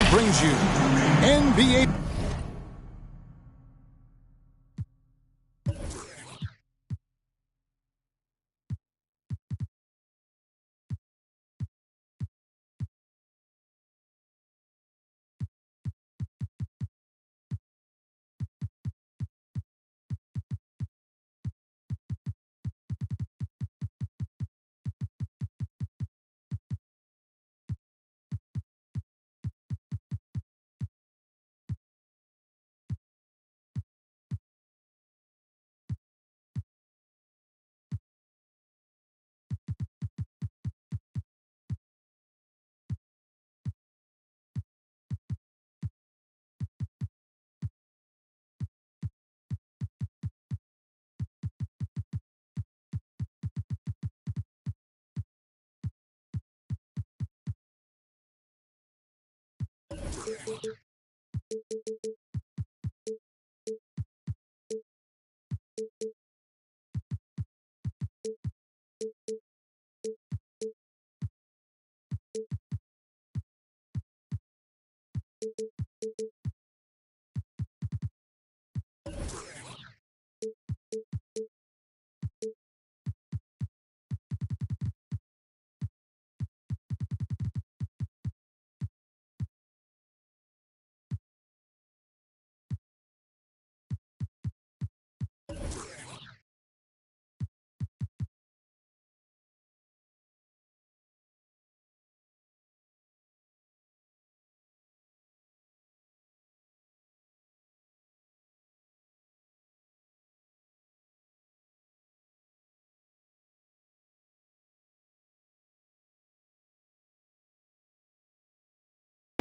Brings you NBA.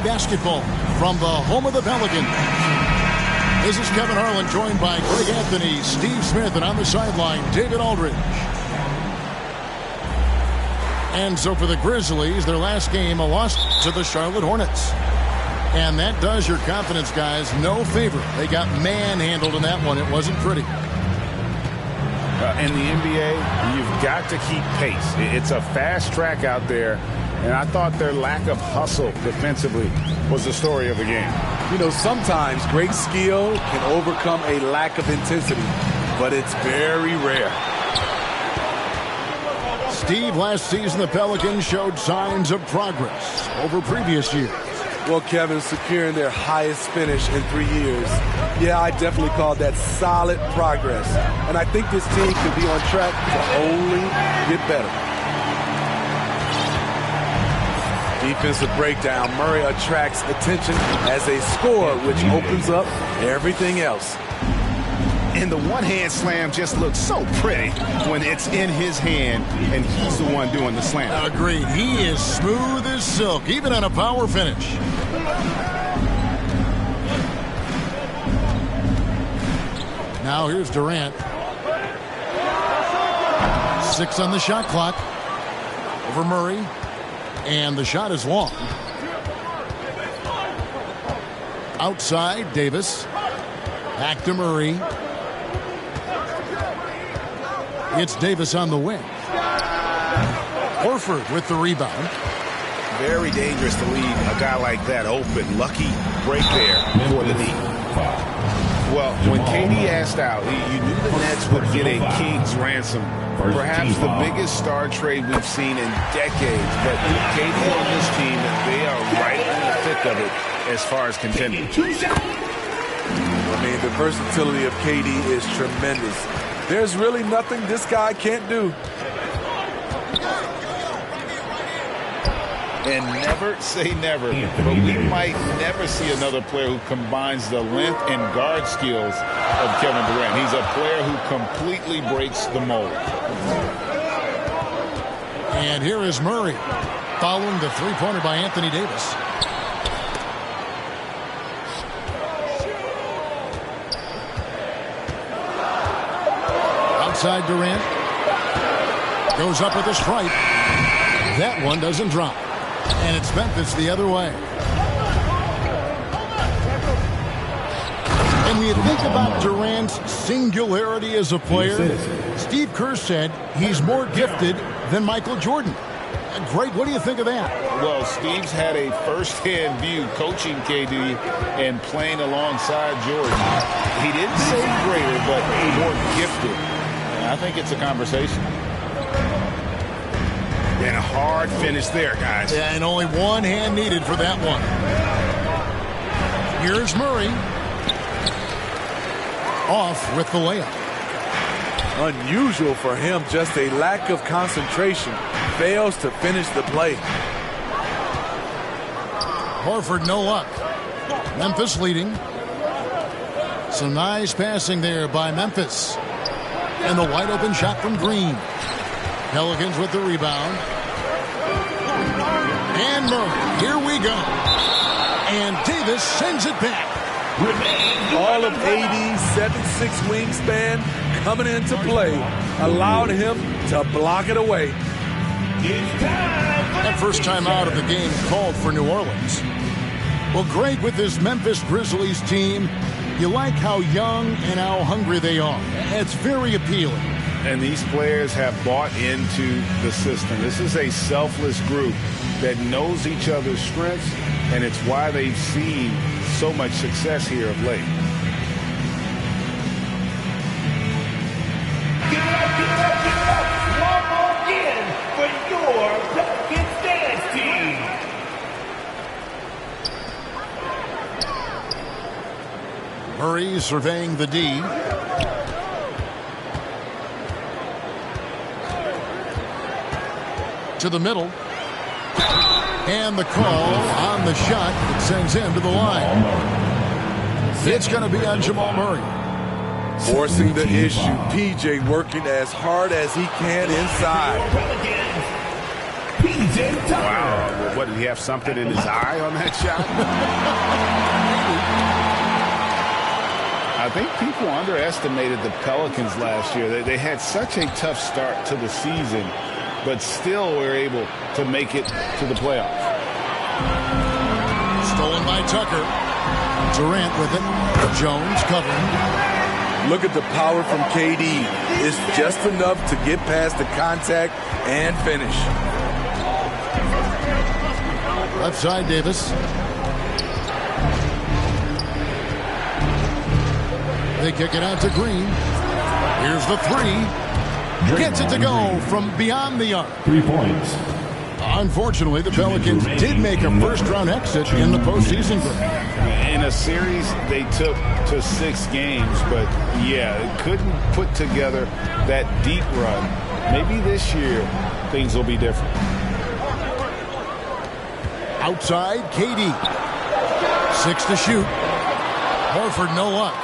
Basketball from the home of the Pelicans. This is Kevin Harlan, joined by Greg Anthony, Steve Smith, and on the sideline, David Aldridge. And so for the Grizzlies, their last game, a loss to the Charlotte Hornets. And that does your confidence, guys, no favor. They got manhandled in that one. It wasn't pretty. In the NBA, you've got to keep pace. It's a fast track out there. And I thought their lack of hustle defensively was the story of the game. You know, sometimes great skill can overcome a lack of intensity, but it's very rare. Steve, last season the Pelicans showed signs of progress over previous years. Well, Kevin, securing their highest finish in 3 years. Yeah, I definitely call that solid progress. And I think this team can be on track to only get better. Defensive breakdown. Murray attracts attention as a scorer, which opens up everything else. And the one-hand slam just looks so pretty when it's in his hand and he's the one doing the slam. Agreed. He is smooth as silk, even on a power finish. Now here's Durant. 6 on the shot clock. Over Murray. And the shot is long. Outside, Davis. Back to Murray. It's Davis on the wing. Horford with the rebound. Very dangerous to leave a guy like that open. Lucky break there for the knee. Well, when KD asked out, you knew the Nets would get a king's ransom. Perhaps the biggest star trade we've seen in decades. But KD on this team, they are right in the thick of it as far as contending. I mean, the versatility of KD is tremendous. There's really nothing this guy can't do. And never say never, but we might never see another player who combines the length and guard skills of Kevin Durant. He's a player who completely breaks the mold. And here is Murray following the three-pointer by Anthony Davis. Outside Durant. Goes up with a strike. That one doesn't drop. And it's Memphis the other way. And when you think about Durant's singularity as a player, Steve Kerr said he's more gifted than Michael Jordan. Greg, what do you think of that? Well, Steve's had a first-hand view coaching KD and playing alongside Jordan. He didn't say greater, but more gifted. And I think it's a conversation. And a hard finish there, guys. Yeah, and only one hand needed for that one. Here's Murray. Off with the layup. Unusual for him, just a lack of concentration. Fails to finish the play. Horford, no luck. Memphis leading. Some nice passing there by Memphis. And the wide open shot from Green. Pelicans with the rebound. And Murray, here we go. And Davis sends it back. All of AD's 7'6" wingspan coming into play allowed him to block it away. That first time out of the game called for New Orleans. Well, Greg, with this Memphis Grizzlies team, you like how young and how hungry they are. It's very appealing. And these players have bought into the system. This is a selfless group that knows each other's strengths, and it's why they've seen so much success here of late. Give it up one more again for your Pelicans dance team. Murray surveying the D. To the middle. And the call on the shot that sends him to the line. It's going to be on Jamal Murray. Forcing the issue. PJ working as hard as he can inside. Wow. What, did he have something in his eye on that shot? I think people underestimated the Pelicans last year. They had such a tough start to the season, but still were able to make it to the playoffs. Stolen by Tucker. Durant with it. Jones covering. Look at the power from KD. It's just enough to get past the contact and finish. Left side, Davis. They kick it out to Green. Here's the three. Gets it to go from beyond the arc. 3 points. Unfortunately, the Pelicans did make a first-round exit in the postseason. In a series they took to 6 games, but yeah, couldn't put together that deep run. Maybe this year things will be different. Outside, KD. 6 to shoot. Horford, no luck.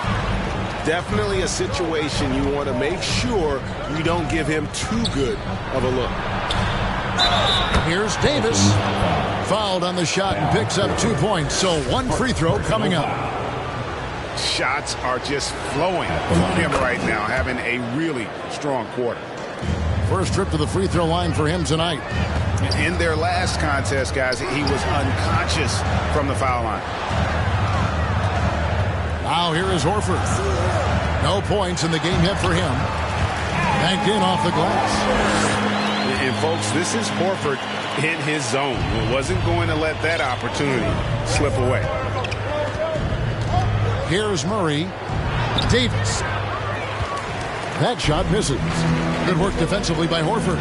Definitely a situation you want to make sure you don't give him too good of a look. Here's Davis. Fouled on the shot and picks up 2 points. So 1 free throw coming up. Shots are just flowing from him right now, having a really strong quarter. First trip to the free throw line for him tonight. In their last contest, guys, he was unconscious from the foul line. Now here is Horford. No points in the game yet for him. Banked in off the glass. And, folks, this is Horford in his zone. He wasn't going to let that opportunity slip away. Here's Murray. Davis. That shot misses. Good work defensively by Horford.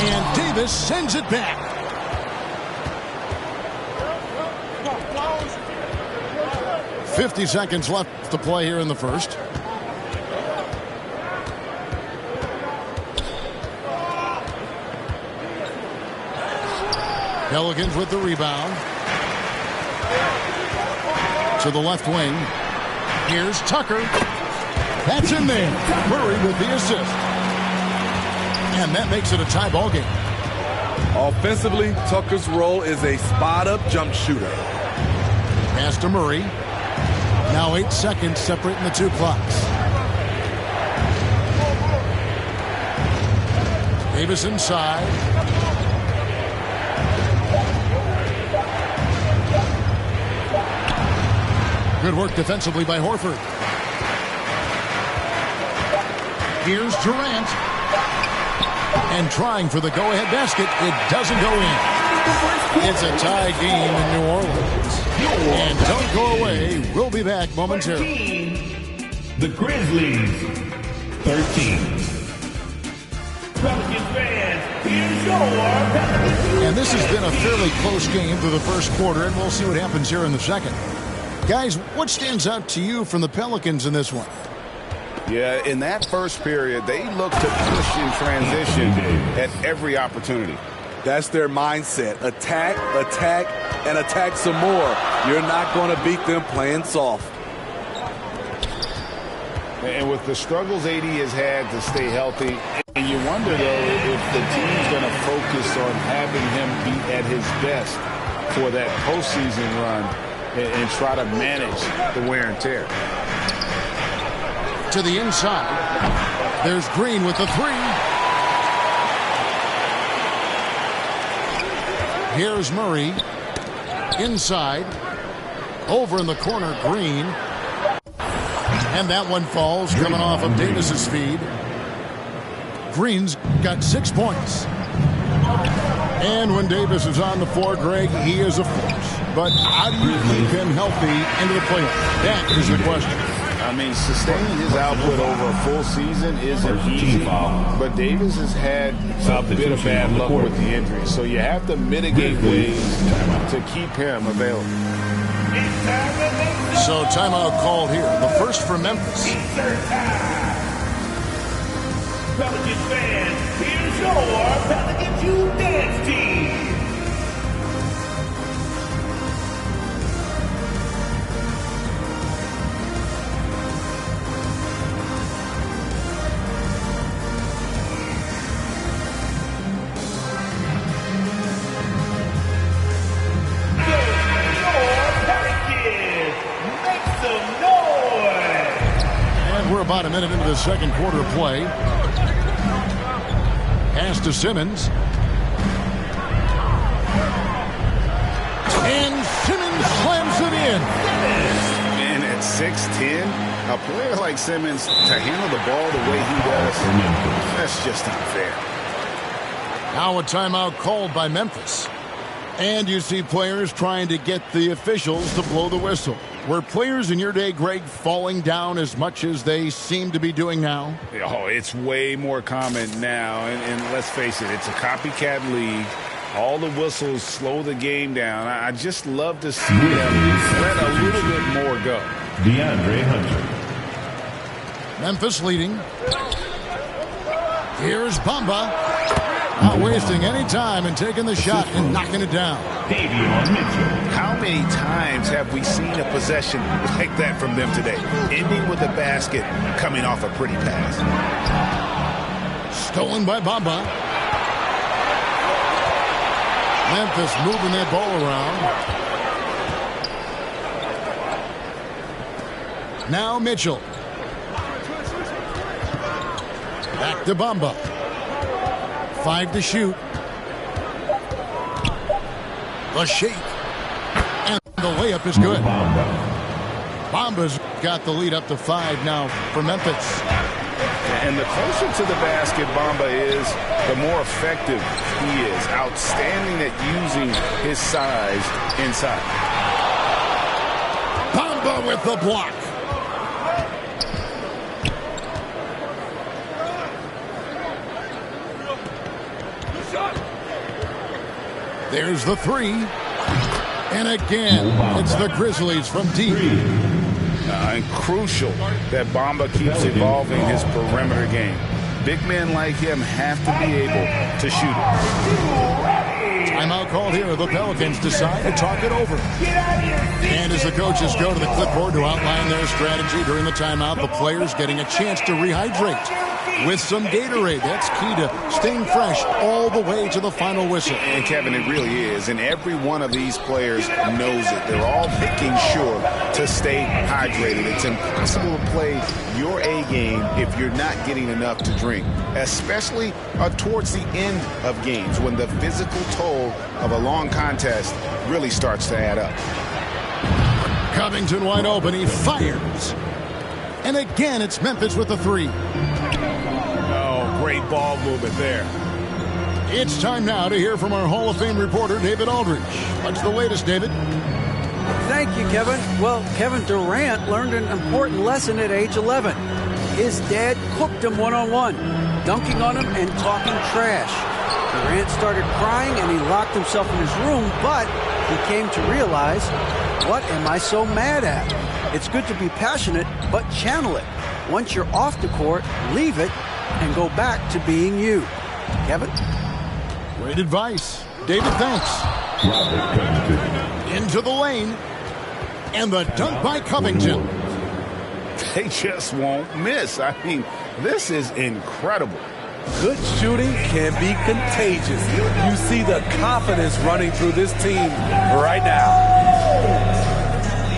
And Davis sends it back. .50 seconds left to play here in the first. Pelicans with the rebound. To the left wing. Here's Tucker. That's in there. Murray with the assist. And that makes it a tie ball game. Offensively, Tucker's role is a spot-up jump shooter. Pass to Murray. Now 8 seconds separating the 2 clocks. Davis inside. Good work defensively by Horford. Here's Durant. And trying for the go-ahead basket. It doesn't go in. It's a tie game in New Orleans. And don't go away. We'll be back momentarily. The Grizzlies, 13. Pelicans fans, here's your Pelicans. And this has been a fairly close game through the first quarter, and we'll see what happens here in the second. Guys, what stands out to you from the Pelicans in this one? Yeah, in that first period, they looked to push in transition at every opportunity. That's their mindset. Attack, attack, and attack some more. You're not going to beat them playing soft. And with the struggles AD has had to stay healthy, and you wonder, though, if the team's going to focus on having him be at his best for that postseason run and try to manage the wear and tear. To the inside. There's Green with the three. Here's Murray. Inside. Over in the corner, Green. And that one falls, coming off of Davis's feed. Green's got 6 points. And when Davis is on the floor, Greg, he is a force. But how do you keep him healthy into the playoffs? That is the question. I mean, sustaining his output over a full season isn't easy, but Davis has had a bit of bad luck with the injury, so you have to mitigate ways to keep him available. So timeout called here. The first for Memphis. Pelicans fans, here's your Pelicans U Dance Team. About a minute into the second quarter play. Pass to Simmons. And Simmons slams it in. Man, at 6'10", a player like Simmons to handle the ball the way he does, that's just unfair. Now a timeout called by Memphis. And you see players trying to get the officials to blow the whistle. Were players in your day, Greg, falling down as much as they seem to be doing now? Oh, it's way more common now. And let's face it, it's a copycat league. All the whistles slow the game down. I just love to see them let a little bit more go. DeAndre Hunter. Memphis leading. Here's Bamba. Not wasting any time and taking the shot and knocking it down. How many times have we seen a possession like that from them today? Ending with a basket coming off a pretty pass. Stolen by Bamba. Memphis moving that ball around. Now Mitchell. Back to Bamba. 5 to shoot. The shake. And the layup is good. Bamba's got the lead up to 5 now for Memphis. And the closer to the basket Bamba is, the more effective he is. Outstanding at using his size inside. Bamba with the block. There's the three. And again, it's the Grizzlies from deep. And crucial that Bamba keeps evolving his perimeter game. Big men like him have to be able to shoot it. Timeout called here. The Pelicans decide to talk it over. And as the coaches go to the clipboard to outline their strategy during the timeout, the players getting a chance to rehydrate with some Gatorade. That's key to staying fresh all the way to the final whistle. And Kevin, it really is. And every one of these players knows it. They're all making sure to stay hydrated. It's impossible to play your A game if you're not getting enough to drink, especially towards the end of games when the physical toll of a long contest really starts to add up. Covington wide open. He fires. And again, it's Memphis with the three. great ball movement there. It's time now to hear from our Hall of Fame reporter, David Aldridge. What's the latest, David? Thank you, Kevin. Well, Kevin Durant learned an important lesson at age 11. His dad cooked him one-on-one, dunking on him and talking trash. Durant started crying and he locked himself in his room, but he came to realize, what am I so mad at? It's good to be passionate, but channel it. Once you're off the court, leave it and go back to being you. Kevin? Great advice. David, thanks. Into the lane. And the dunk by Covington. They just won't miss. I mean, this is incredible. Good shooting can be contagious. You see the confidence running through this team right now.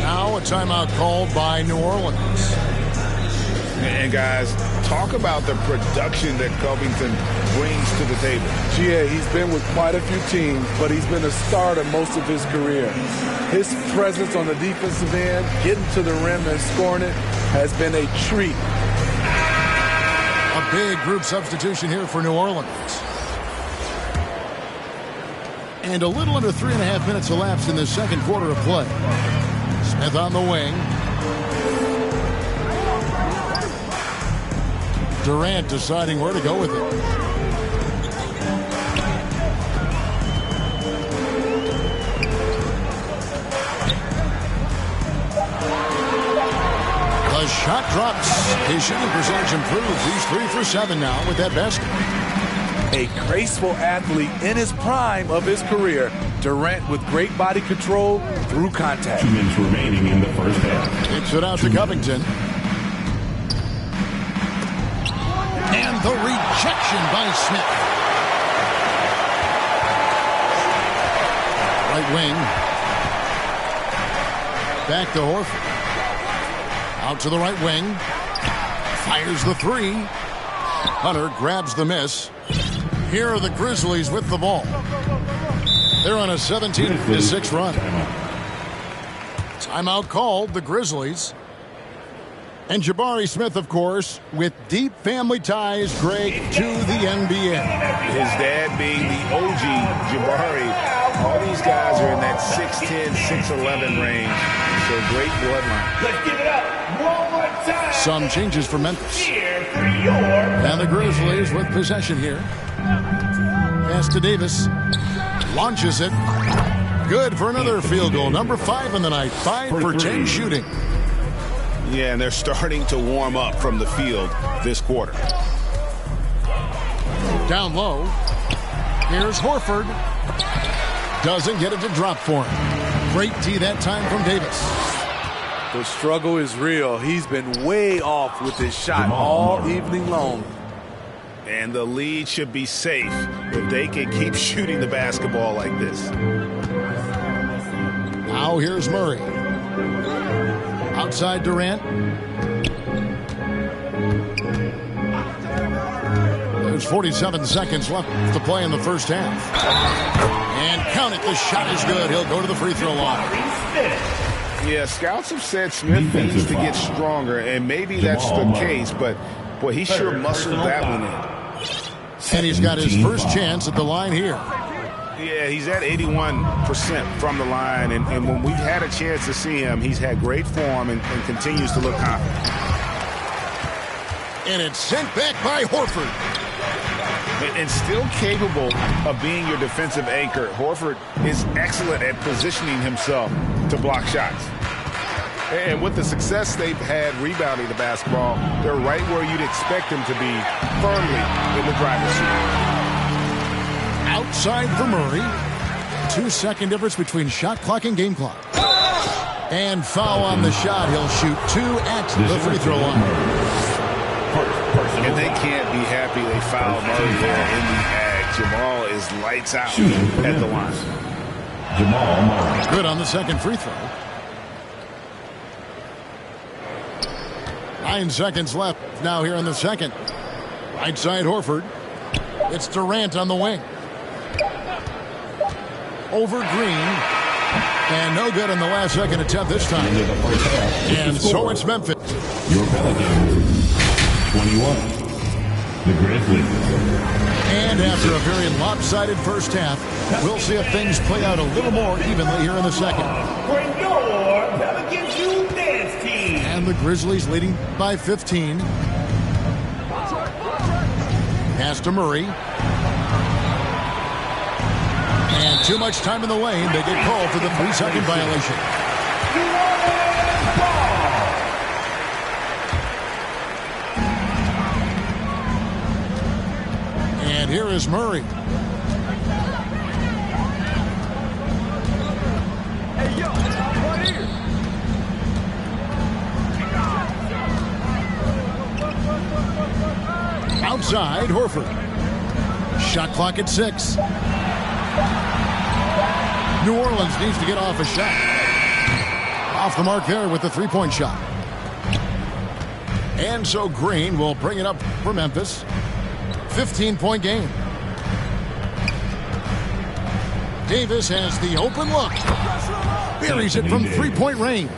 Now a timeout called by New Orleans. And guys, talk about the production that Covington brings to the table. Yeah, he's been with quite a few teams, but he's been a starter most of his career. His presence on the defensive end, getting to the rim and scoring it, has been a treat. A big group substitution here for New Orleans. And a little under 3.5 minutes elapsed in the second quarter of play. Smith on the wing. Durant deciding where to go with it. The shot drops. His shooting percentage improves. He's 3 for 7 now with that basket. A graceful athlete in his prime of his career. Durant with great body control through contact. 2 minutes remaining in the first half. Kicks it out to Covington. And the rejection by Smith. Right wing. Back to Horford. Out to the right wing. Fires the three. Hunter grabs the miss. Here are the Grizzlies with the ball. They're on a 17-6 run. Timeout called, the Grizzlies. And Jabari Smith, of course, with deep family ties, Greg, to the NBA. His dad being the OG Jabari. All these guys are in that 6'10", 6'11 range. So great bloodline. Let's give it up one more time. Some changes for Memphis. Cheer for your... And the Grizzlies with possession here. Pass to Davis. Launches it. Good for another field goal. Number 5 in the night. 5 for 10 shooting. Yeah, and they're starting to warm up from the field this quarter. Down low. Here's Horford. Doesn't get it to drop for him. Great tee that time from Davis. The struggle is real. He's been way off with his shot all evening long. And the lead should be safe if they can keep shooting the basketball like this. Now here's Murray. Outside Durant. There's 47 seconds left to play in the first half. And count it, the shot is good. He'll go to the free throw line. Yeah, scouts have said Smith needs to get stronger, and maybe that's the case, but boy, he sure muscled that one in. And he's got his first chance at the line here. Yeah, he's at 81% from the line, and when we've had a chance to see him, he's had great form and continues to look confident. And it's sent back by Horford. And still capable of being your defensive anchor. Horford is excellent at positioning himself to block shots. And with the success they've had rebounding the basketball, they're right where you'd expect them to be, firmly in the driver's seat. Outside for Murray. 2-second difference between shot clock and game clock. And foul on the shot. He'll shoot 2 at the free throw line. And they can't be happy they fouled Murray there in the ag. Jamal is lights out at the line. Jamal Murray. Good on the second free throw. 9 seconds left now here in the second. Right side Horford. It's Durant on the wing. Over Green. And no good in the last second attempt this time. And so it's Memphis. Your Pelicans, 21. The Grizzlies. And after a very lopsided first half, we'll see if things play out a little more evenly here in the second. For your Pelicans Youth Dance Team. And the Grizzlies leading by 15. Pass to Murray. And too much time in the lane. They get called for the 3-second violation. And here is Murray. Hey, yo, right here. Outside, Horford. Shot clock at 6. New Orleans needs to get off a shot. Off the mark there with the 3-point shot. And so Green will bring it up for Memphis. 15-point game. Davis has the open look. Buries it from 3-point range.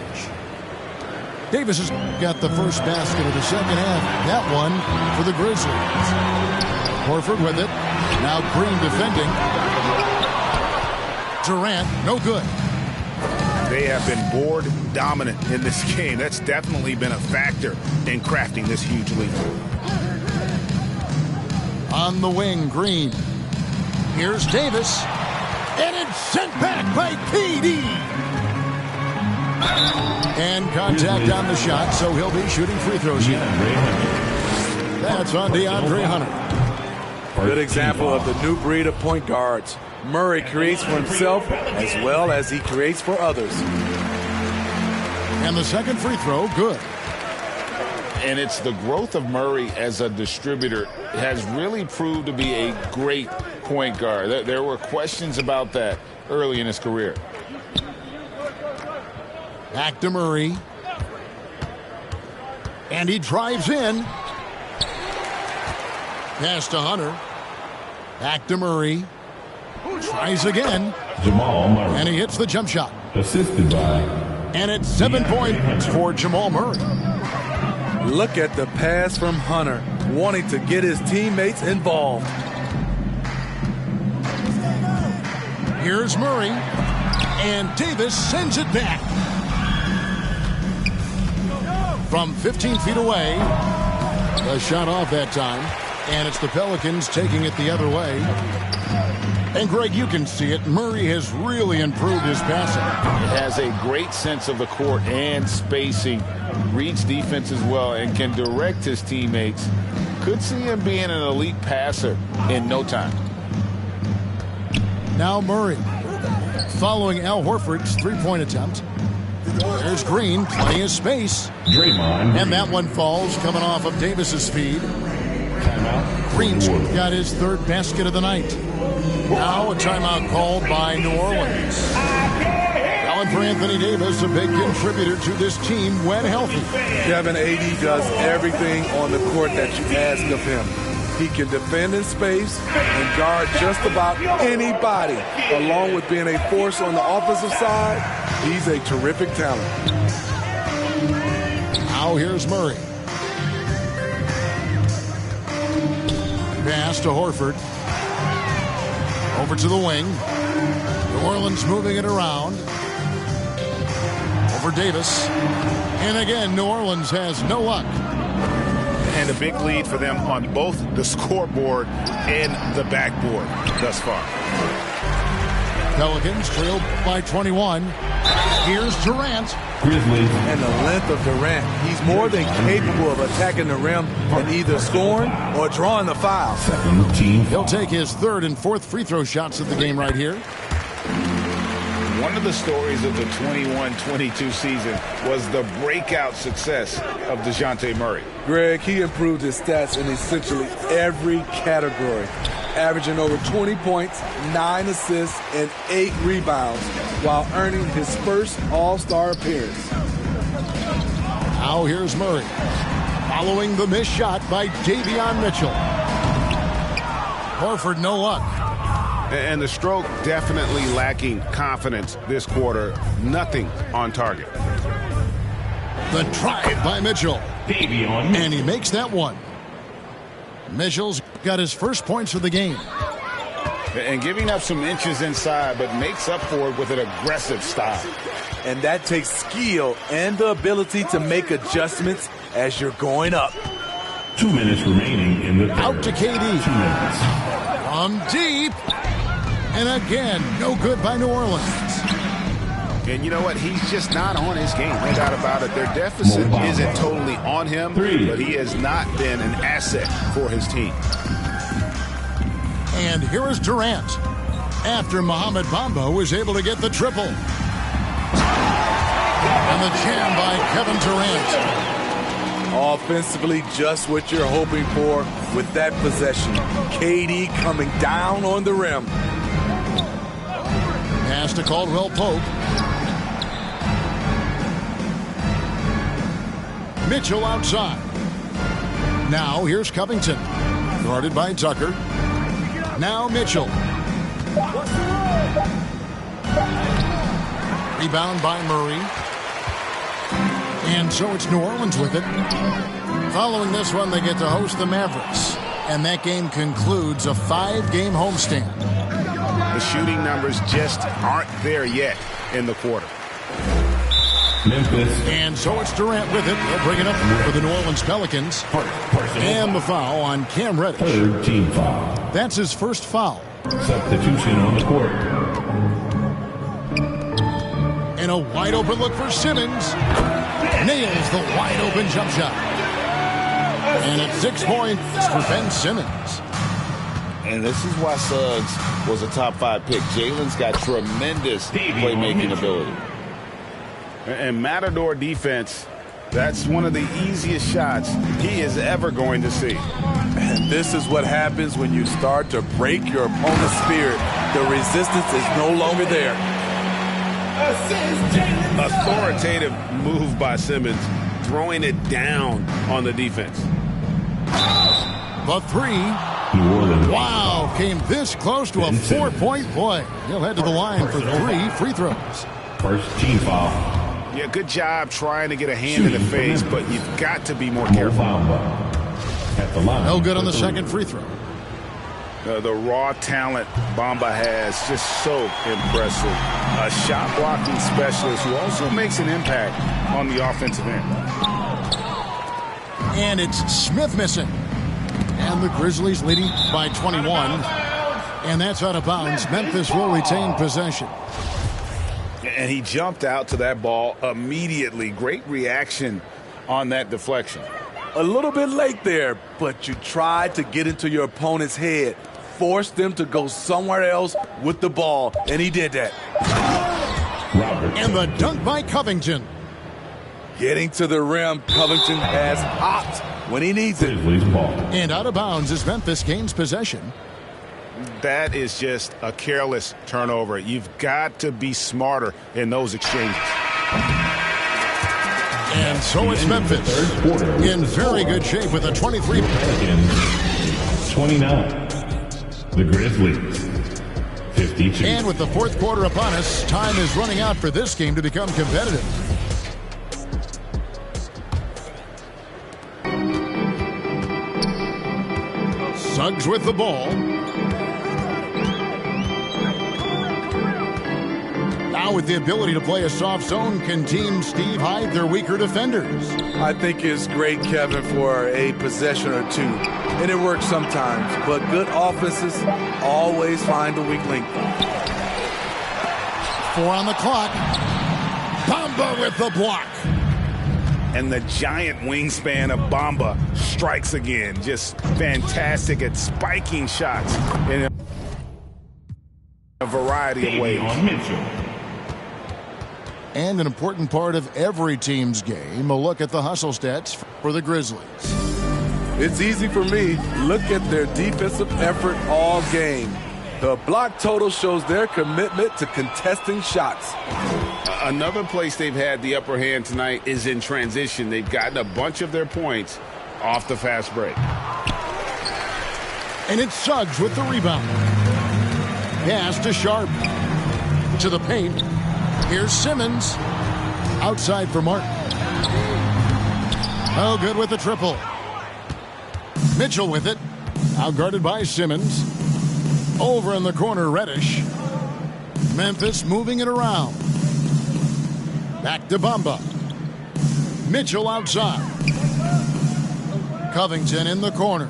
Davis has got the first basket of the second half. That one for the Grizzlies. Horford with it. Now Green defending. Durant, no good. They have been board dominant in this game. That's definitely been a factor in crafting this huge lead. On the wing, Green. Here's Davis. And it's sent back by KD. And contact on the shot, so he'll be shooting free throws here. That's on DeAndre Hunter. Good example of the new breed of point guards. Murray creates for himself as well as he creates for others. And the second free throw, good. And it's the growth of Murray as a distributor has really proved to be a great point guard. There were questions about that early in his career. Back to Murray. And he drives in. Pass to Hunter. Back to Murray. Tries again. Jamal Murray. And he hits the jump shot. Assisted by. And it's 7 points for Jamal Murray. Look at the pass from Hunter, wanting to get his teammates involved. Here's Murray. And Davis sends it back. From 15 feet away. A shot off that time. And it's the Pelicans taking it the other way. And, Greg, you can see it. Murray has really improved his passing. He has a great sense of the court and spacing. Reads defense as well and can direct his teammates. Could see him being an elite passer in no time. Now Murray. Following Al Horford's 3-point attempt. There's Green, plenty of space. Draymond. And that one falls coming off of Davis's feed. Green's got his third basket of the night. Now a timeout called by New Orleans. Calling for Anthony Davis, a big contributor to this team when healthy. Kevin, AD does everything on the court that you ask of him. He can defend in space and guard just about anybody. Along with being a force on the offensive side, he's a terrific talent. Now here's Murray. Pass to Horford. Over to the wing. New Orleans moving it around. Over Davis. And again, New Orleans has no luck. And a big lead for them on both the scoreboard and the backboard thus far. Pelicans trailed by 21. Here's Durant. Grizzlies. And the length of Durant, he's more than capable of attacking the rim and either scoring or drawing the foul. Second team. He'll take his third and fourth free throw shots of the game right here. One of the stories of the 21-22 season was the breakout success of DeJounte Murray. Greg, he improved his stats in essentially every category, averaging over 20 points, 9 assists, and 8 rebounds, while earning his first All-Star appearance. Now here's Murray. Following the missed shot by Davion Mitchell. Horford, no luck. And the stroke definitely lacking confidence this quarter. Nothing on target. The drive by Mitchell. Davion. And he makes that one. Mitchell's got his first points of the game. And giving up some inches inside, but makes up for it with an aggressive style. And that takes skill and the ability to make adjustments as you're going up. 2 minutes remaining in the third. Out to KD. 2 minutes. From deep. And again, no good by New Orleans. And you know what? He's just not on his game. No doubt about it. Their deficit isn't totally on him, but he has not been an asset for his team. And here is Durant. After Mohamed Bamba was able to get the triple. And the jam by Kevin Durant. Offensively, just what you're hoping for with that possession. KD coming down on the rim. Pass to Caldwell Pope. Mitchell outside. Now here's Covington. Guarded by Tucker. Now Mitchell. Rebound by Murray. And so it's New Orleans with it. Following this one, they get to host the Mavericks. And that game concludes a 5-game homestand. The shooting numbers just aren't there yet in the quarter. Memphis. And so it's Durant with it. They'll bring it up for the New Orleans Pelicans. And the foul on Cam Reddish. Third team foul. That's his first foul. Substitution on the court. And a wide open look for Simmons. Nails the wide open jump shot. And it's 6 points for Ben Simmons. And this is why Suggs was a top 5 pick. Jalen's got tremendous playmaking ability. And Matador defense, that's one of the easiest shots he is ever going to see. And this is what happens when you start to break your opponent's spirit. The resistance is no longer there. Authoritative move by Simmons, throwing it down on the defense. The three. New Orleans. Wow, came this close to a 4-point play. He'll head to the line for 3 free throws. First team foul. Yeah, good job trying to get a hand in the face, but you've got to be more careful. At the line. No good on the second free throw. The raw talent Bamba has, just so impressive. A shot blocking specialist who also makes an impact on the offensive end. And it's Smith missing. And the Grizzlies leading by 21. And that's out of bounds. Memphis will retain possession. And he jumped out to that ball immediately. Great reaction on that deflection. A little bit late there, but you tried to get into your opponent's head. Force them to go somewhere else with the ball, and he did that. And the dunk by Covington. Getting to the rim, Covington has popped when he needs it. And out of bounds as Memphis gains possession. That is just a careless turnover. You've got to be smarter in those exchanges. And so it's Memphis in very good shape with a 23. 29. The Grizzlies. 52. And with the fourth quarter upon us, time is running out for this game to become competitive. Suggs with the ball. Now with the ability to play a soft zone, can Team Steve hide their weaker defenders? I think it's great, Kevin, for a possession or two. And it works sometimes, but good offenses always find the weak link. 4 on the clock. Bamba with the block. And the giant wingspan of Bamba strikes again. Just fantastic at spiking shots in a variety of ways. And an important part of every team's game, a look at the hustle stats for the Grizzlies. It's easy for me. Look at their defensive effort all game. The block total shows their commitment to contesting shots. Another place they've had the upper hand tonight is in transition. They've gotten a bunch of their points off the fast break. And it's Suggs with the rebound. Pass to Sharp. To the paint. Here's Simmons. Outside for Martin. Oh, good with the triple. Mitchell with it. Out guarded by Simmons. Over in the corner, Reddish. Memphis moving it around. Back to Bamba. Mitchell outside. Covington in the corner.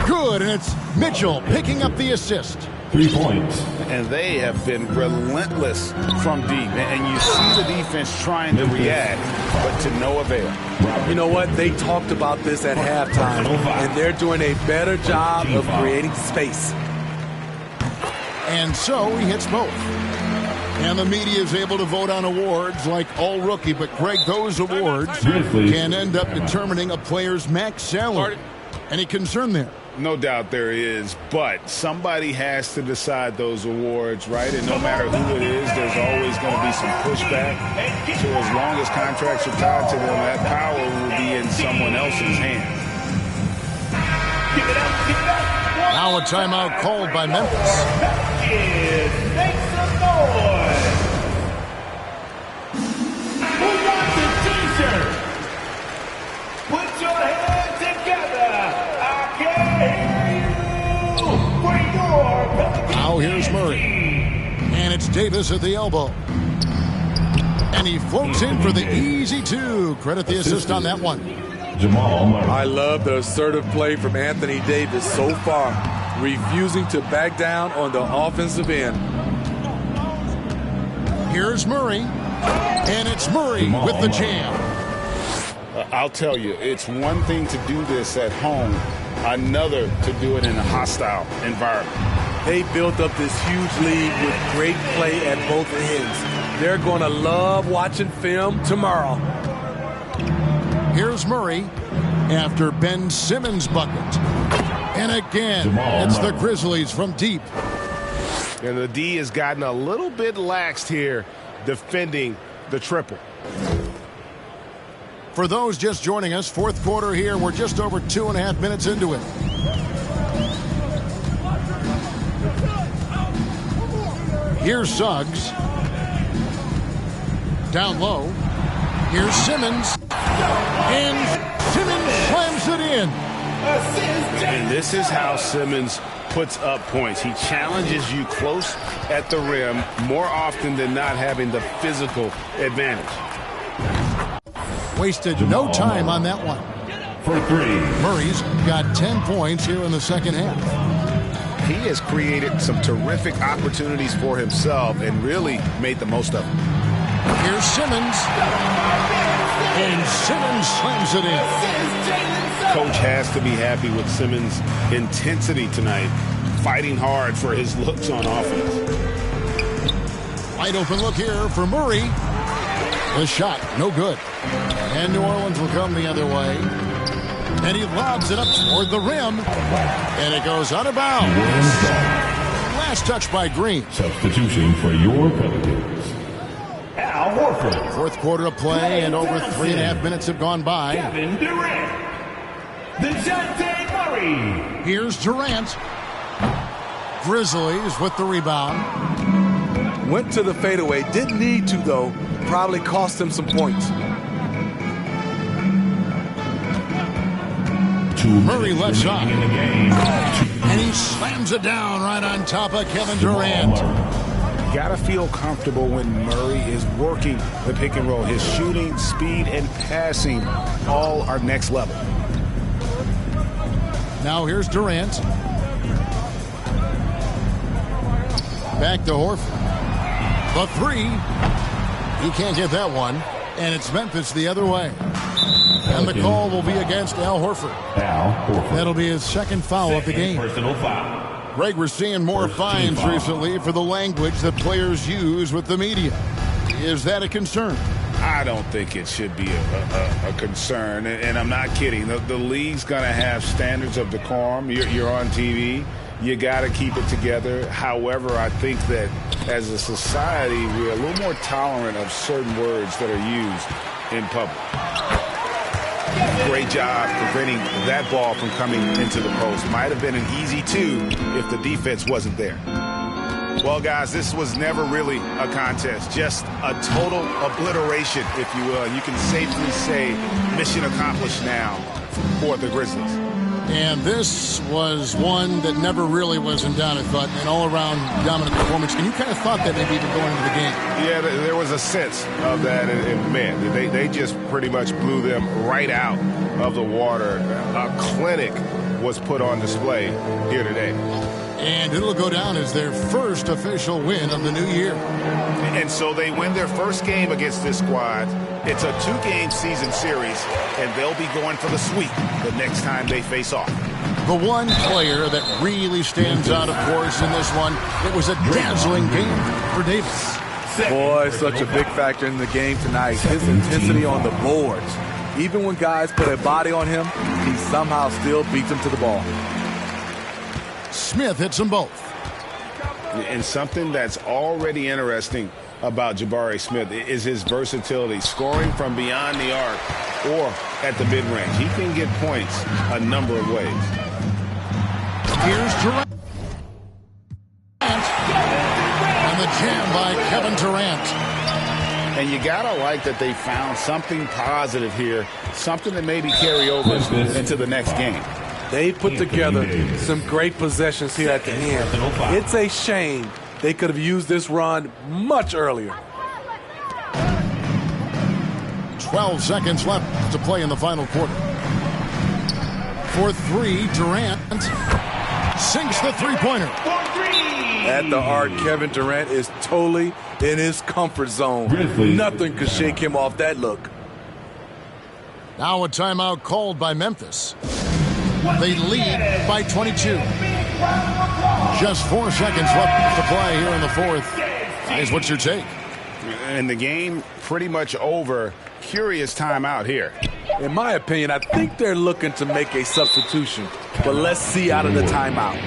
Good, and it's Mitchell picking up the assist. 3 points. And they have been relentless from deep. And you see the defense trying to react, but to no avail. You know what? They talked about this at halftime, and they're doing a better job of creating space. And so he hits both. And the media is able to vote on awards like All Rookie, but Greg, those awards can end up determining a player's max salary. Any concern there? No doubt there is, but somebody has to decide those awards, right? And no matter who it is, there's always going to be some pushback. So as long as contracts are tied to them, that power will be in someone else's hands. Now a timeout called by Memphis. Make some noise. Who wants a t-shirt? Put your hands together. I can hear you. For your Now here's Murray. And it's Davis at the elbow. And he floats in for the easy two. Credit the assist on that one. Jamal Murray. I love the assertive play from Anthony Davis so far, refusing to back down on the offensive end. Here's Murray. And it's Murray with the jam. I'll tell you, it's one thing to do this at home, another to do it in a hostile environment. They built up this huge lead with great play at both ends. They're going to love watching film tomorrow. Here's Murray after Ben Simmons' bucket. And again, it's the Grizzlies from deep. And the D has gotten a little bit laxed here defending the triple. For those just joining us, fourth quarter here. We're just over 2.5 minutes into it. Here's Suggs. Down low. Here's Simmons. And Simmons slams it in. And this is how Simmons puts up points. He challenges you close at the rim more often than not, having the physical advantage. Wasted no time on that one. For 3. Murray's got 10 points here in the second half. He has created some terrific opportunities for himself and really made the most of them. Here's Simmons. And Simmons slams it in. Coach has to be happy with Simmons' intensity tonight, fighting hard for his looks on offense. Wide open look here for Murray. The shot, no good. And New Orleans will come the other way. And he lobs it up toward the rim. And it goes out of bounds. Last touch by Green. Substitution for your Pelicans. Al Horford. Fourth quarter of play, and over 3.5 minutes have gone by. Kevin Durant. DeJounte Murray. Here's Durant. Grizzlies with the rebound. Went to the fadeaway. Didn't need to, though. Probably cost him some points. Murray left side. And he slams it down right on top of Kevin Durant. You got to feel comfortable when Murray is working the pick and roll. His shooting, speed, and passing all are next level. Now here's Durant. Back to Horford. The three. He can't get that one. And it's Memphis the other way. And the call will be against Al Horford. That'll be his second foul of the game. Personal foul. Greg, we're seeing more fines recently for the language that players use with the media. Is that a concern? I don't think it should be a concern, and I'm not kidding. The league's going to have standards of decorum. You're on TV. You got to keep it together. However, I think that as a society, we're a little more tolerant of certain words that are used in public. Great job preventing that ball from coming into the post. Might have been an easy two if the defense wasn't there. Well, guys, this was never really a contest, just a total obliteration, if you will. And you can safely say mission accomplished now for the Grizzlies. And this was one that never really was in doubt, I thought, an all-around dominant performance. And you kind of thought that maybe even going into the game. Yeah, there was a sense of that, and man, they just pretty much blew them right out of the water. A clinic was put on display here today. And it'll go down as their first official win of the new year. And so they win their first game against this squad. It's a 2-game season series, and they'll be going for the sweep the next time they face off. The one player that really stands out, of course, in this one, it was a dazzling game for Davis. Boy, such a big factor in the game tonight. His intensity on the boards. Even when guys put a body on him, he somehow still beats them to the ball. Smith hits them both. And something that's already interesting about Jabari Smith is his versatility, scoring from beyond the arc or at the mid-range. He can get points a number of ways. Here's Durant. And the jam by Kevin Durant. And you gotta like that they found something positive here, something that maybe carry over into the next game. They put together some great possessions here at the end. It's a shame they could have used this run much earlier. 12 seconds left to play in the final quarter. For three, Durant sinks the three-pointer. At the arc, Kevin Durant is totally in his comfort zone. Nothing could shake him off that look. Now a timeout called by Memphis. They lead by 22. Just 4 seconds left to play here in the fourth. Guys, what's your take? And the game pretty much over. Curious timeout here. In my opinion, I think they're looking to make a substitution. But let's see out of the timeout.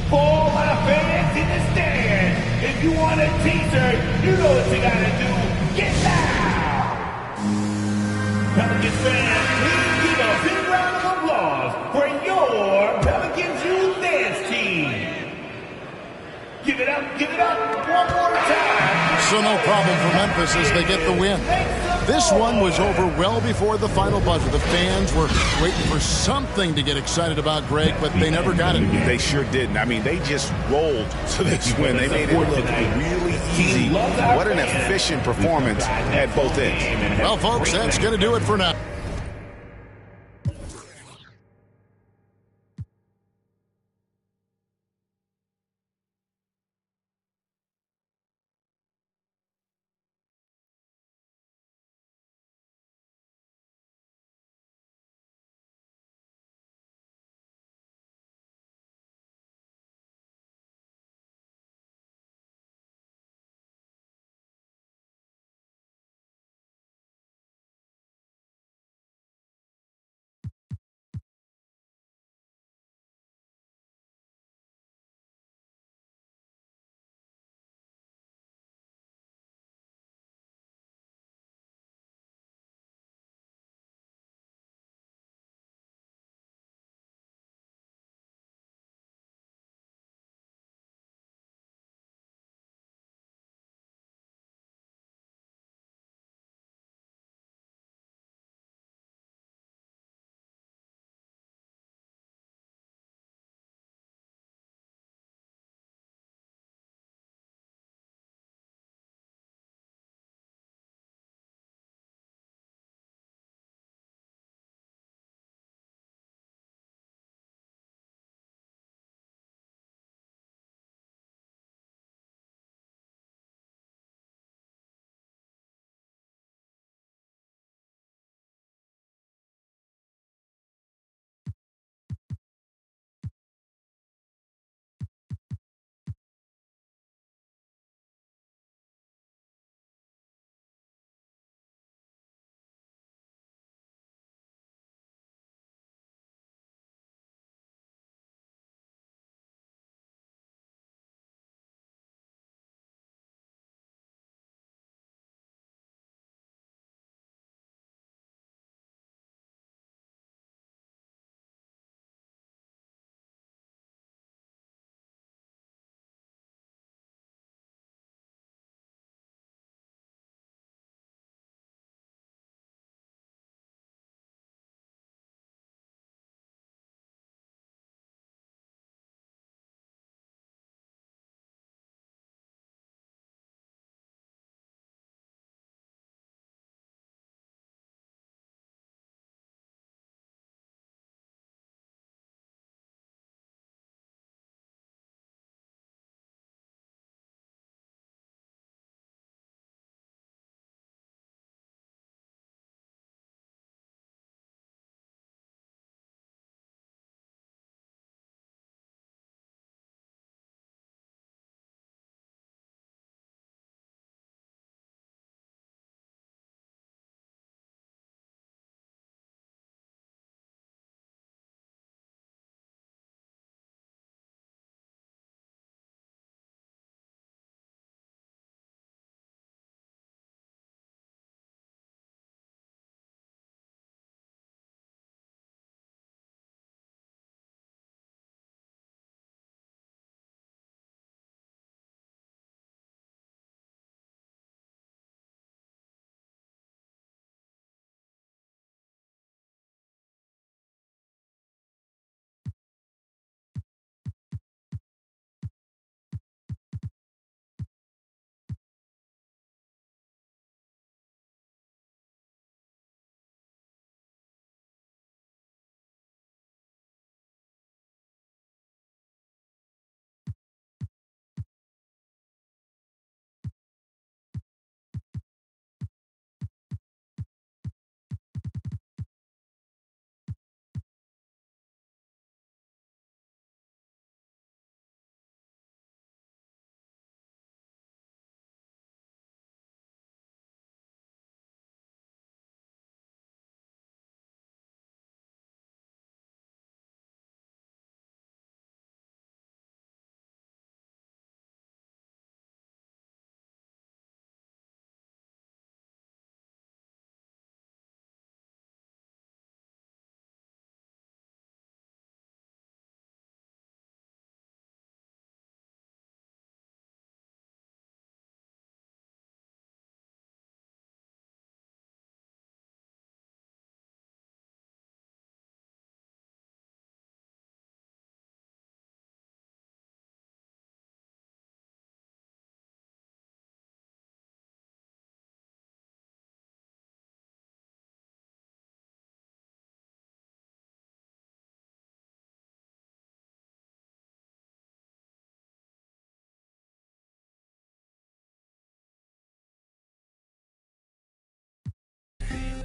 For my fans in the stand, if you want a teaser, you know what you gotta do. Get loud! Pelicans fans, please give a big round of applause for your Pelicans Youth Dance Team. Give it up one more time. So no problem for Memphis as they get the win. This one was over well before the final buzzer. The fans were waiting for something to get excited about, Greg, but they never got it. They sure didn't. I mean, they just rolled to this win. They made it look really easy. What an efficient performance at both ends. Well, folks, that's going to do it for now.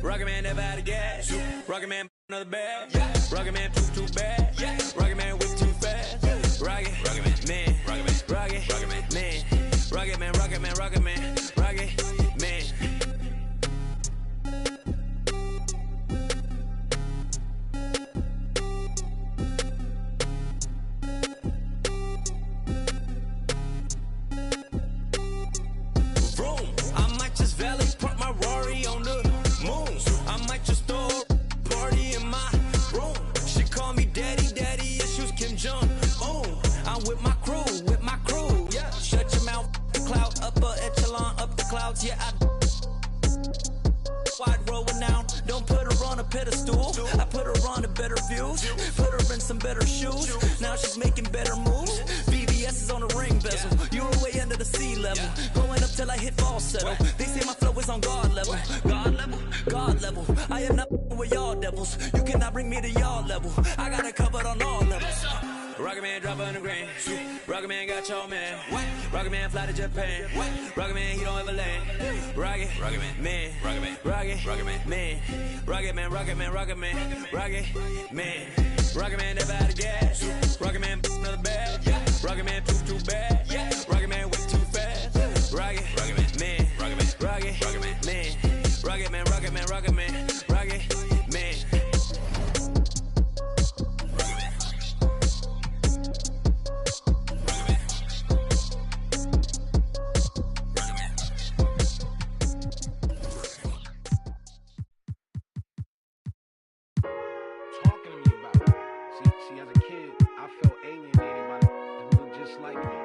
Rocket Man never had a gas. Rocket Man another bag. Rocket Man too bad. Rocket Man whip too fast. Rocket Man, Rocket Man, Rocket Man, Rocket Man, Rocket Man, Rocket Man, Rocket Man. Vroom, I might just valley park my Rari on the moon. I might just throw a party in my room. She call me daddy, daddy issues Kim Jong. I'm with my crew, yeah. Shut your mouth, cloud, upper echelon, up the clouds, yeah. Wide rolling down, don't put her on a pedestal. I put her on a better views, put her in some better shoes. Now she's making better moves. VVS is on the ring bezel. You're way under the sea level, going up till I hit falsetto. They say my flow is on God level, God level, God level. I am not with y'all devils. You cannot bring me to y'all level. I got it covered on all levels. Rocket Man drop on the grain. Rocket Man got your man. Rocket Man fly to Japan. Rocket Man, he don't ever land. Rocket Man, Rocket Man, Rocket Man, Rocket Man, Rocket Man, Rocket Man, Rocket Man. Rocket Man never had a gas. Rocket Man another bag. Rocket Man too bad. Rocket Man way too fast. Rocket Man, Rocket Man, Rocket Man, Rocket Man, Rocket Man, Rocket Man, Rocket Man. See, as a kid, I felt alienated by the who looked just like me.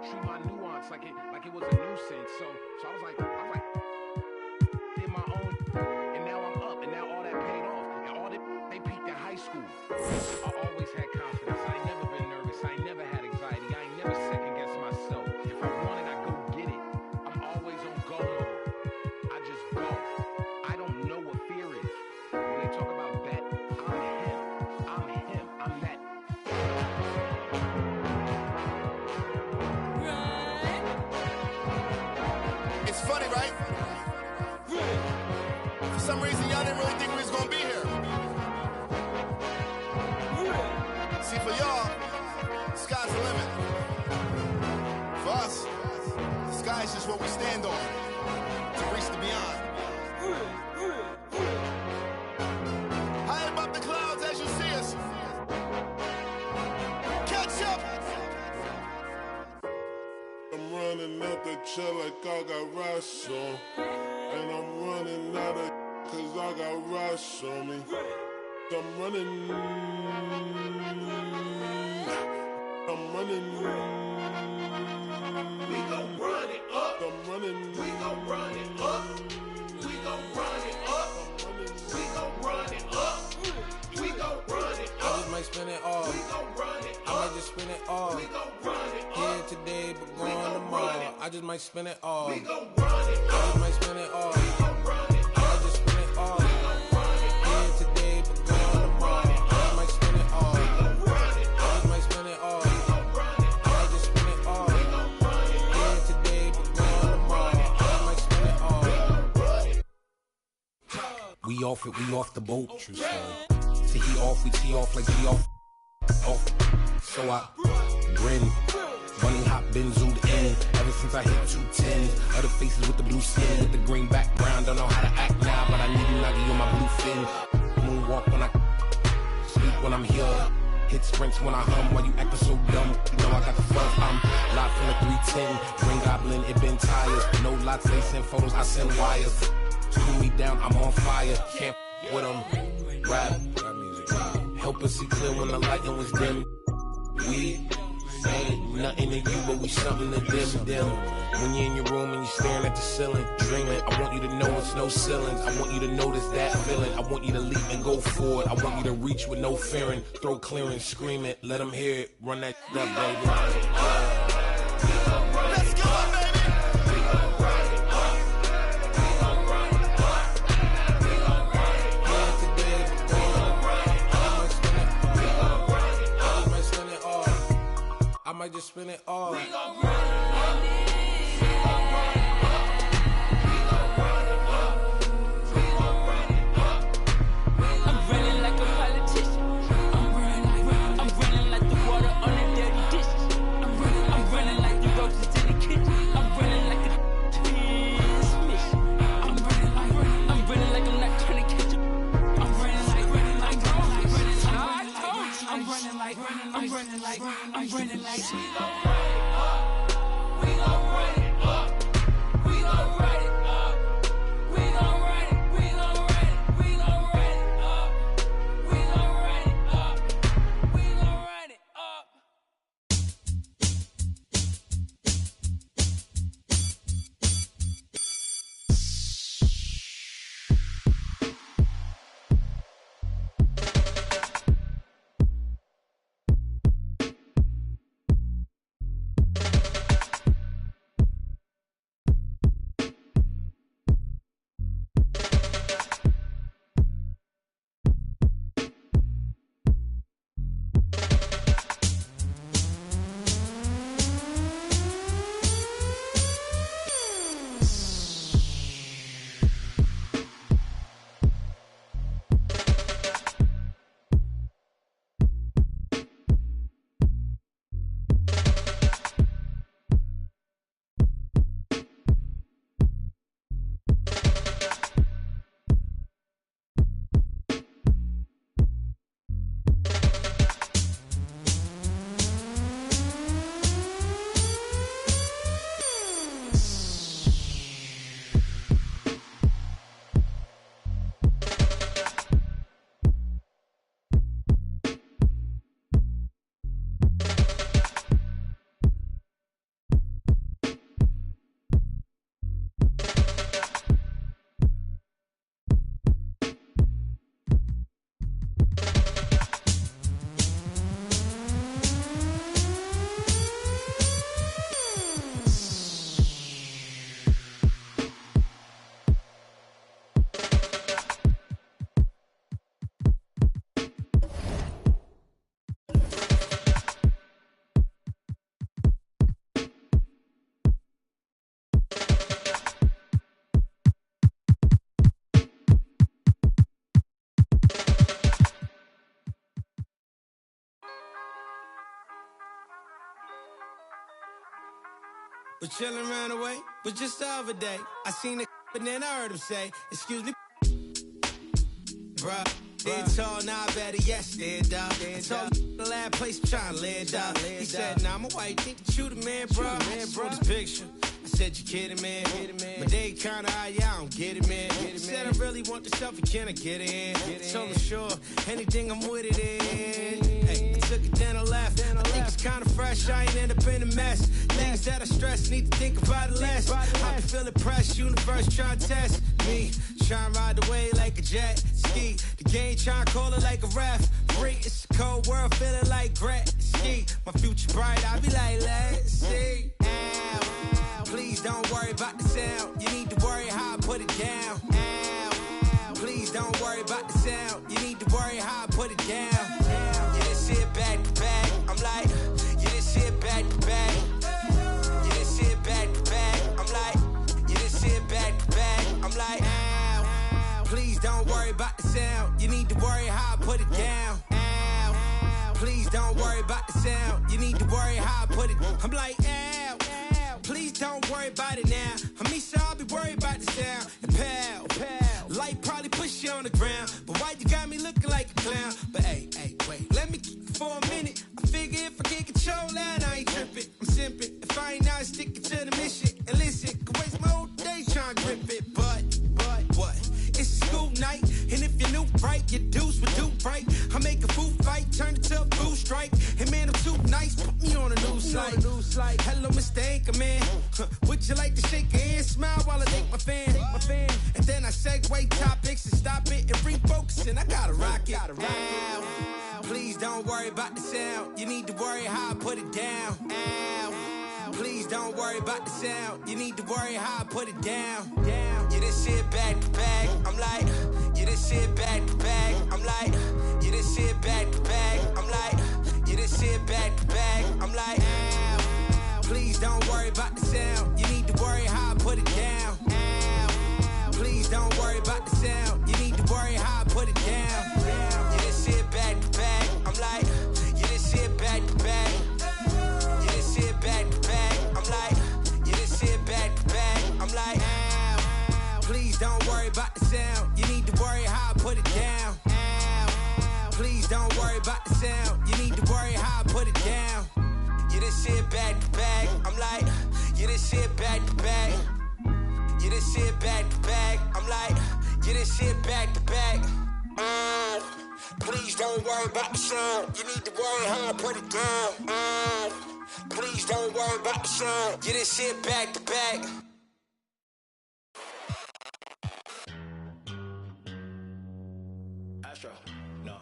Treat my nuance like it was a nuisance. So I was like, did my own, and now I'm up, and now all that paid off, and all that they peaked in high school. I always had confidence. I ain't never been nervous. I ain't never had anxiety. I ain't never second guessed myself. If I want it, I go get it. I'm always on go mode. I just go. I don't know what fear is. When they talk about that, I'm him. I'm that. It's funny, right? For some reason, y'all didn't really think we was gonna be here. See, for y'all, the sky's the limit. For us, the sky is just what we stand on to reach the beyond. High above the clouds as you see us. Catch up! I'm running out the chair like I got rice on. And I'm running out of cause I got rice on me. I'm running. We gon' run it up. I'm running. We gon' run it up. We gon' run it up. We gon' run it up. We gon' run it up. I just might spend it all. We gon' run it up. I might just spend it all. We gon' run it up. Here today, but gone tomorrow. I just might spend it all. We gon' run it up. I just might spend it all. We gon' run it up. I might just spend it all. We gon' run it up. Here today, but gone tomorrow. I just might spend it all. We gon' run it up. I just might spend it all. We gon' run it up. I might just spend it all. We gon' run it up. Here today, but gone tomorrow. I just might spend it all. We off it, we off the boat. True story. See he off, we tee off like he off. So I grin. Running hot, been zoomed in. Ever since I hit 210. Other faces with the blue skin, with the green background. Don't know how to act now, but I need a nugget on my blue fin. Moonwalk when I sleep when I'm here. Hit sprints when I hum. While you acting so dumb, you know I got the fuzz. I'm live from the 310. Green Goblin, it been tires. No lots, they send photos, I send wires. Cool me down, I'm on fire. Can't with them. Rap music. Help us see clear when the lighting was dim. We ain't nothing to you, but we something to them. When you're in your room and you're staring at the ceiling, dreaming, I want you to know it's no ceilings. I want you to notice that feeling. I want you to leap and go forward. I want you to reach with no fearing. Throw clearance, scream it, let them hear it. Run that up, baby. Let's go, baby! We gon' run it up. We gon' run it up. We gon' run it up. Here today, but gone. I might just spend it all. We gon' run it up. We gon' run it up. We gon' run it up. We gon' run it running like, I'm running like, I'm running like. We gon' run it up. We gon' run it up. We gon' run it up. We gon' run it. We gon' run it. We gon' run it up. We gon' run it up. We gon' run it up. Was chillin' around the way, but just the other day, I seen a and then I heard him say, excuse me, bruh. It's all now better, yes, stand up. It's all the last place I'm trying to land up. He said, nah, I'm a white, think that you the man, bruh. I saw this picture. I said, you kidding, man? But they kinda high, yeah, I don't get it, man. He said, I really want the selfie, can I get it in? So I'm sure, anything I'm with it in. Hey, I took it, then I left. I think it's kinda fresh, I ain't end up in a mess. Things that I stress, need to think about it less. I can feel the press, universe trying to test me. Trying to ride the wave like a jet ski. The game trying to call it like a ref. Free, it's a cold world, feeling like Gret ski. My future bright, I be like, let's see. Ow, please don't worry about the sound. You need to worry how I put it down. Ow, please don't worry about the sound. You need to worry how I put it down. Yeah, this shit back to back. I'm like, yeah, this shit back to back. Yeah, this shit back to back. I'm like, yeah, this shit back to back. I'm like, ow, please don't worry about the sound. You need to worry how I put it down. Ow, please don't worry about the sound. You need to worry how I put it. I'm like, ow, please don't worry about it now. I mean, so I'll be worried about the sound. And pal, light probably push you on the ground. But why you got me looking like a clown? But hey, wait, let me keep it for a minute. I figure if I can't control that, I ain't tripping. I'm simping. If I ain't not sticking to the mission. And listen, could waste my whole day trying to grip it. But what? It's a school night. And if you're new, right, your deuce would do right. I make a food fight, turn it to a food strike. Hey man, I'm too nice, put me on a news light. Hello, Mr. Anchorman. Would you like to shake your hand, smile while I thank my fan? And then I segue topics and stop it and refocus. And I gotta rock it. Ow, please don't worry about the sound. You need to worry how I put it down. Ow, please don't worry about the sound. You need to worry how I put it down. Yeah, this shit back to back. I'm like, yeah, this shit back to back. I'm like, yeah, this shit back to back. I'm like, yeah, this shit back to back. I'm like, ow, please don't worry about the sound. You need to worry how I put it down. Ow, please don't worry about the sound. You need to worry how I put it down. Yeah, this shit back to back. I'm like, yeah, this shit back to back. Yeah, this shit back to back. I'm like, yeah, this shit back to back. I'm like, ow, please don't worry about the sound. You need to worry how I put it down. Ow, Please don't worry about the sound. You need to worry how I put it down. Yeah, this shit back to back. I'm like, yeah, this shit back to back. Yeah, this shit back to back. I'm like, yeah, this shit back to back. Please don't worry about the sound. You need to worry how I put it down. Please don't worry about the sound. Yeah, this shit back to back. Astro, no.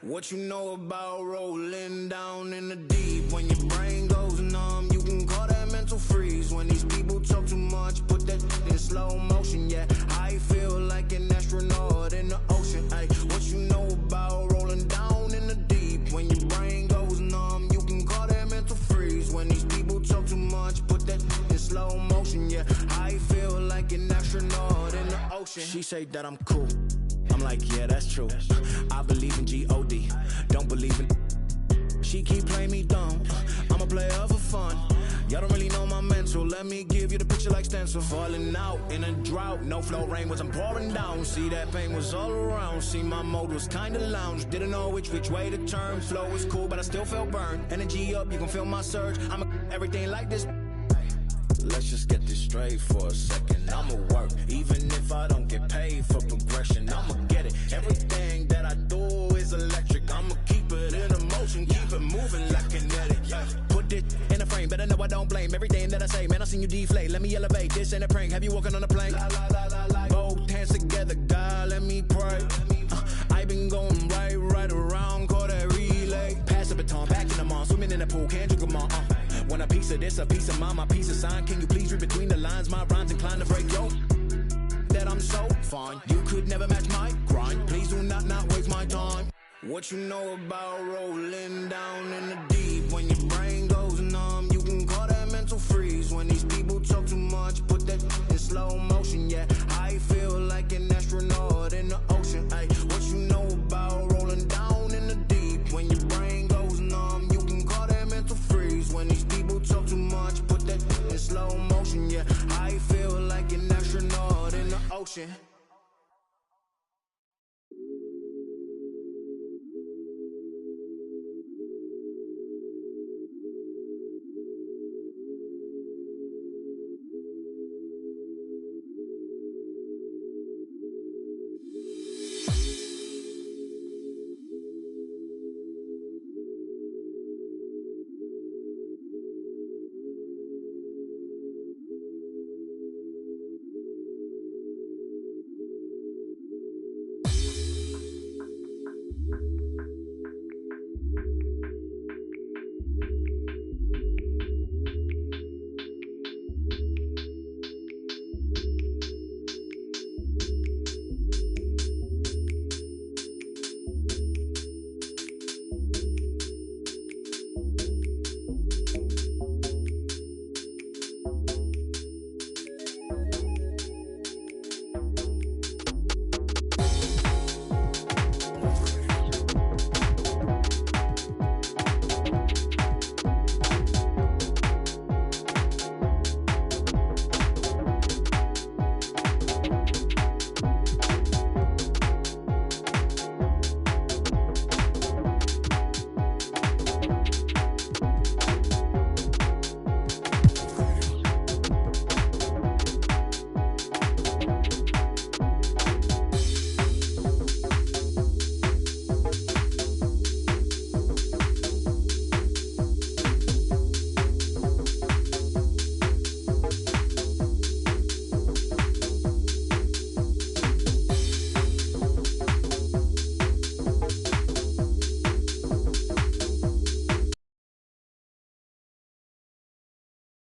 What you know about rolling down in the deep? When your brain goes numb, you can call that mental freeze. When these people talk too much, put that in slow motion. Yeah, I feel like an astronaut in the ocean. Ay, what you know about rolling down in the deep? When your brain goes numb, you can call that mental freeze. When these people talk too much, put that in slow motion. Yeah, I feel like an astronaut in the ocean. She say that I'm cool. I'm like, yeah, that's true. I believe in G-O-D, don't believe in. She keep playing me dumb. I'm a player for fun. Y'all don't really know my mental. Let me give you the picture like stencil. Falling out in a drought. No flow rain wasn't pouring down. See, that pain was all around. See, my mode was kinda lounge. Didn't know which way to turn. Flow was cool, but I still felt burned. Energy up, you can feel my surge. I'm everything like this. Let's just get this straight for a second. I'ma work, even if I don't get paid for progression. I'ma get it. Everything that I do is electric. I'ma keep it in motion, keep it moving like kinetic. Put it in a frame, better know I don't blame everything that I say. Man, I seen you deflate. Let me elevate. This ain't a prank. Have you walking on a plane? Both hands together, God, let me pray. I been going right around, call that relay. Pass the baton, back in the mall, swimming in the pool, can't drink them all. Want a piece of this, a piece of mine, my piece of sign. Can you please read between the lines? My rhymes inclined to break yo. That I'm so fine. You could never match my grind. Please do not waste my time. What you know about rolling down in the deep? When your brain goes numb, you can call that mental freeze. When these people talk too much, put that in slow motion. Yeah, I feel like an astronaut in the ocean. Ay, what you know about rolling down in the deep? When your brain goes numb, you can call that mental freeze. When these people talk too much, put that in slow motion. Yeah, I feel like an astronaut in the ocean.